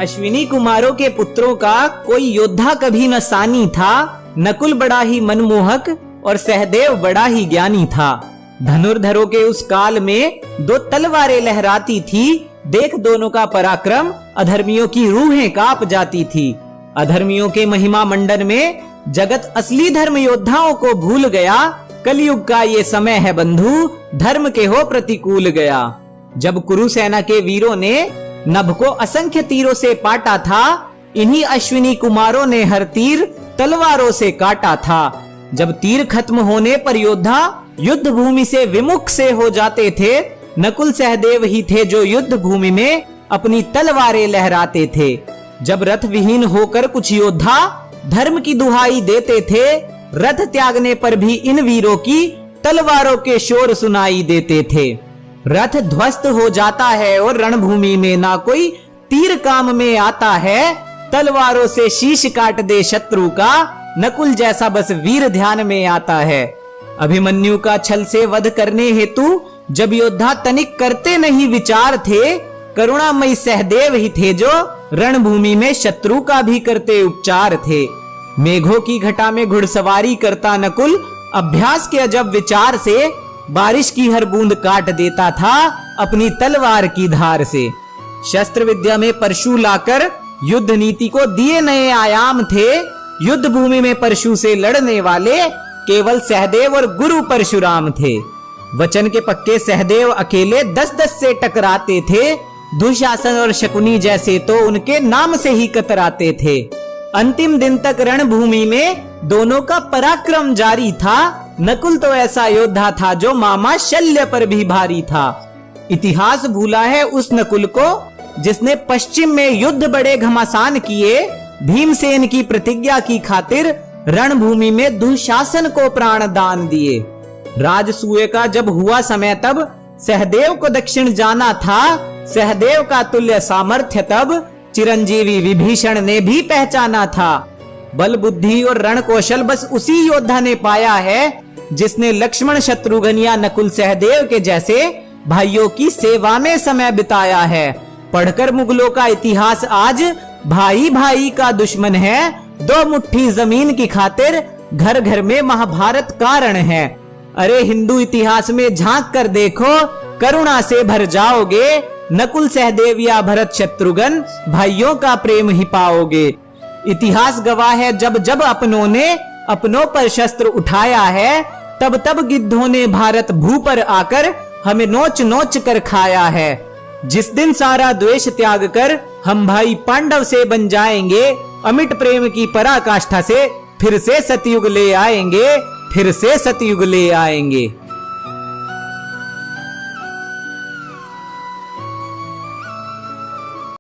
अश्विनी कुमारों के पुत्रों का कोई योद्धा कभी न सानी था। नकुल बड़ा ही मनमोहक और सहदेव बड़ा ही ज्ञानी था। धनुर्धरों के उस काल में दो तलवारें लहराती थी। देख दोनों का पराक्रम, अधर्मियों की रूहें कांप जाती थी। अधर्मियों के महिमा मंडन में जगत असली धर्म योद्धाओं को भूल गया। कलयुग का ये समय है बंधु, धर्म के हो प्रतिकूल गया। जब कुरु सेना के वीरों ने नभ को असंख्य तीरों से पाटा था, इन्हीं अश्विनी कुमारों ने हर तीर तलवारों से काटा था। जब तीर खत्म होने पर योद्धा युद्ध भूमि से विमुख से हो जाते थे, नकुल सहदेव ही थे जो युद्ध भूमि में अपनी तलवारें लहराते थे। जब रथ विहीन होकर कुछ योद्धा धर्म की दुहाई देते थे, रथ त्यागने पर भी इन वीरों की तलवारों के शोर सुनाई देते थे। रथ ध्वस्त हो जाता है और रणभूमि में ना कोई तीर काम में आता है। तलवारों से शीश काट दे शत्रु का, नकुल जैसा बस वीर ध्यान में आता है। अभिमन्यु का छल से वध करने हेतु जब योद्धा तनिक करते नहीं विचार थे, करुणामयी सहदेव ही थे जो रणभूमि में शत्रु का भी करते उपचार थे। मेघों की घटा में घुड़सवारी करता नकुल अभ्यास के अजब विचार से बारिश की हर बूंद काट देता था अपनी तलवार की धार से। शस्त्र विद्या में परशु लाकर युद्ध नीति को दिए नए आयाम थे। युद्ध भूमि में परशु से लड़ने वाले केवल सहदेव और गुरु परशुराम थे। वचन के पक्के सहदेव अकेले 10-10 से टकराते थे। दुशासन और शकुनी जैसे तो उनके नाम से ही कतराते थे। अंतिम दिन तक रणभूमि में दोनों का पराक्रम जारी था। नकुल तो ऐसा योद्धा था जो मामा शल्य पर भी भारी था। इतिहास भूला है उस नकुल को जिसने पश्चिम में युद्ध बड़े घमासान किए। भीमसेन की प्रतिज्ञा की खातिर रणभूमि में दुशासन को प्राण दान दिए। राजसूय का जब हुआ समय तब सहदेव को दक्षिण जाना था। सहदेव का तुल्य सामर्थ्य तब चिरंजीवी विभीषण ने भी पहचाना था। बल बुद्धि और रण कौशल बस उसी योद्धा ने पाया है जिसने लक्ष्मण शत्रुघ्न या नकुल सहदेव के जैसे भाइयों की सेवा में समय बिताया है। पढ़कर मुगलों का इतिहास आज भाई भाई का दुश्मन है। 2 मुट्ठी जमीन की खातिर घर घर में महाभारत कारण है। अरे हिंदू इतिहास में झांक कर देखो, करुणा से भर जाओगे। नकुल सहदेव या भरत शत्रुघ्न भाइयों का प्रेम ही पाओगे। इतिहास गवाह है जब जब अपनों ने अपनों पर शस्त्र उठाया है, तब तब गिद्धों ने भारत भू पर आकर हमें नोच नोच कर खाया है। जिस दिन सारा द्वेष त्याग कर हम भाई पांडव से बन जाएंगे, अमिट प्रेम की पराकाष्ठा से फिर से सतयुग ले आएंगे, फिर से सतयुग ले आएंगे।